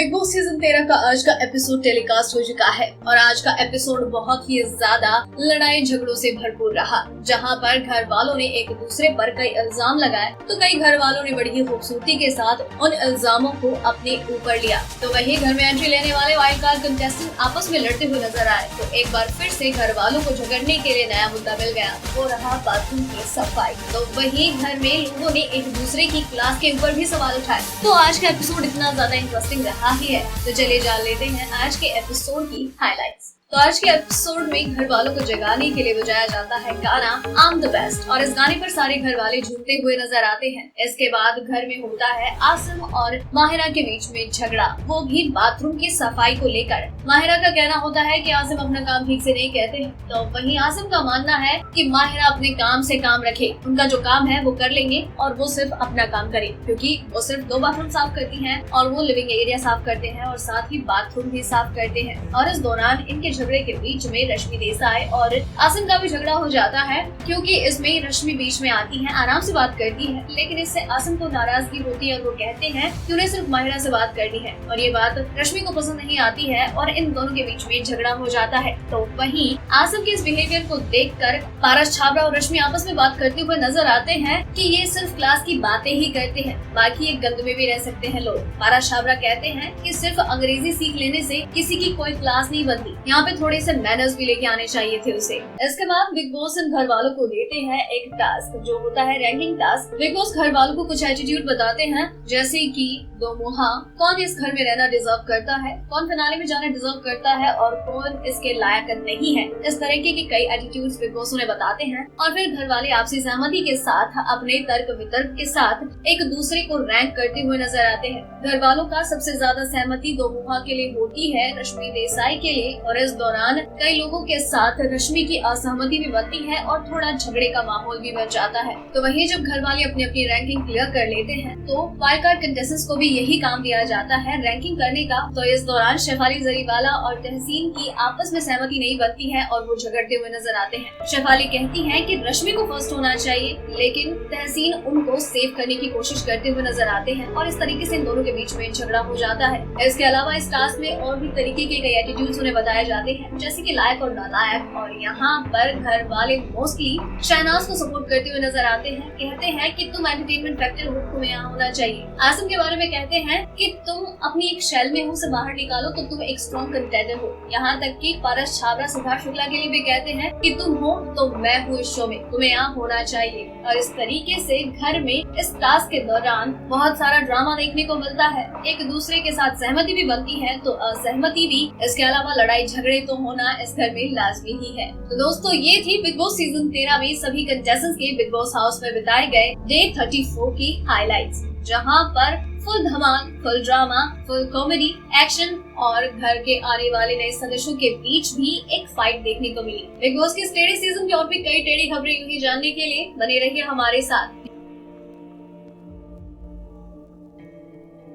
Big boss season 13 का आज का एपिसोड टेलीकास्ट हो चुका है और आज का एपिसोड बहुत ही ज्यादा लड़ाई झगड़ों से भरपूर रहा, जहां पर घर वालों ने एक दूसरे पर कई इल्जाम लगाए तो कई घर वालों ने बड़ी ही खूबसूरती के साथ उन इल्जामों को अपने ऊपर लिया। तो वही घर में एंट्री लेने वाले वाइल्ड कार्ड कंटेस्टेंट आपस में लड़ते हुए नजर आए तो एक बार फिर से घर वालों को झगड़ने के लिए नया मुद्दा मिल गया, वो रहा बाथरूम की सफाई। तो वही घर में लोगों ने एक दूसरे की क्लास के ऊपर भी सवाल उठाए। तो आज का एपिसोड इतना ज्यादा इंटरेस्टिंग रहा ही है, तो चलिए जान लेते हैं आज के एपिसोड की हाइलाइट्स। तो आज के एपिसोड में घर वालों को जगाने के लिए बजाया जाता है गाना आई एम द बेस्ट और इस गाने पर सारे घर वाले झूमते हुए नजर आते हैं। इसके बाद घर में होता है आसिम और माहिरा के बीच में झगड़ा, वो भी बाथरूम की सफाई को लेकर। माहिरा का कहना होता है कि आसिम अपना काम ठीक से नहीं कहते हैं, तो वहीं आसिम का मानना है कि माहिरा अपने काम से काम रखे, उनका जो काम है वो कर लेंगे और वो सिर्फ अपना काम करे, क्योंकि वो सिर्फ 2 बाथरूम साफ करती हैं और वो लिविंग एरिया साफ करते हैं और साथ ही बाथरूम भी साफ करते हैं। और इस दौरान इनके झगड़े के बीच में रश्मि देसाई और आसिम का भी झगड़ा हो जाता है, क्योंकि इसमें रश्मि बीच में आती है, आराम से बात करती है, लेकिन इससे आसिम को नाराजगी होती है और वो कहते हैं कि उन्हें सिर्फ माहिरा से बात करनी है और ये बात रश्मि को पसंद नहीं आती है और इन दोनों के बीच में झगड़ा हो जाता है। तो वहीं आसिम के इस बिहेवियर को देखकर पारस छाबड़ा और रश्मि आपस में बात करते हुए नजर आते हैं कि ये सिर्फ क्लास की बातें ही करते हैं, बाकी एक गंद में भी रह सकते हैं लोग। पारस छाबड़ा कहते हैं कि सिर्फ अंग्रेजी सीख लेने से किसी की कोई क्लास नहीं बनती, यहाँ पे थोड़े से मैनर्स भी लेके आने चाहिए थे उसे। इसके बाद बिग बॉस इन घर वालों को देते हैं एक टास्क, जो होता है रैंकिंग टास्क। बिग बॉस घर वालों को कुछ एटीट्यूड बताते हैं, जैसे कि दो मुहा, कौन इस घर में रहना डिजर्व करता है, कौन फिनाले में जाना डिजर्व करता है और कौन इसके लायक नहीं है। इस तरीके के कई एटीट्यूड्स बिग बॉस उन्हें बताते हैं और फिर घर वाले आपसी सहमति के साथ अपने तर्क वितर्क के साथ एक दूसरे को रैंक करते हुए नजर आते हैं। घर वालों का सबसे ज्यादा सहमति दो मुहा के लिए होती है रश्मि देसाई के लिए, और इस दौरान कई लोगों के साथ रश्मि की असहमति भी बनती है और थोड़ा झगड़े का माहौल भी बन जाता है। तो वहीं जब घर वाले अपनी अपनी रैंकिंग क्लियर कर लेते हैं तो वाइल्ड कार्ड कंटेस्टेंट्स को भी यही काम दिया जाता है रैंकिंग करने का। तो इस दौरान शेफाली जरीवाला और तहसीन की आपस में सहमति नहीं बनती है और वो झगड़ते हुए नजर आते हैं। शेफाली कहती है कि रश्मि को फर्स्ट होना चाहिए, लेकिन तहसीन उनको सेव करने की कोशिश करते हुए नजर आते हैं और इस तरीके से इन दोनों के बीच में झगड़ा हो जाता है। इसके अलावा इस टास्क में और भी तरीके के कई एटीट्यूड्स उन्हें बताए जाते हैं, जैसे कि लायक और नालायक। और यहाँ पर घर वाले मोस्टली शहनाज को सपोर्ट करते हुए नजर आते हैं, कहते हैं कि तुम एंटरटेनमेंट फैक्टर हो, तुम्हें यहाँ होना चाहिए। आसिम के बारे में कहते हैं कि तुम अपनी एक शेल में हो से बाहर निकालो तो तुम एक स्ट्रॉन्ग कंटेंडर हो। यहाँ तक कि पारस छाबड़ा सिद्धार्थ शुक्ला के लिए भी कहते हैं कि तुम हो तो मैं हूँ इस शो में, तुम्हें यहाँ होना चाहिए। और इस तरीके से घर में इस टास्क के दौरान बहुत सारा ड्रामा देखने को मिलता है, एक दूसरे के साथ सहमति भी बनती है तो असहमति भी। इसके अलावा लड़ाई झगड़े तो होना इस घर में लाजमी ही है। तो दोस्तों, ये थी बिग बॉस सीजन 13 में सभी कंटेस्टेंट्स के बिग बॉस हाउस में बिताए गए डे 34 की हाइलाइट्स, जहां पर फुल धमाल, full drama, full comedy, action और घर के आने वाले नए सदस्यों के बीच भी एक फाइट देखने को मिली। बिग बॉस के इस टेढ़े सीजन की और भी कई टेढ़ी खबरें यूं जानने के लिए बने रहिए हमारे साथ।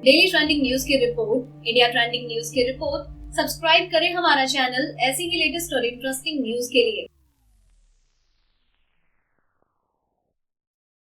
डेली ट्रेंडिंग न्यूज की रिपोर्ट, इंडिया ट्रेंडिंग न्यूज की रिपोर्ट, सब्सक्राइब करें हमारा चैनल ऐसी ही लेटेस्ट और इंटरेस्टिंग न्यूज के लिए।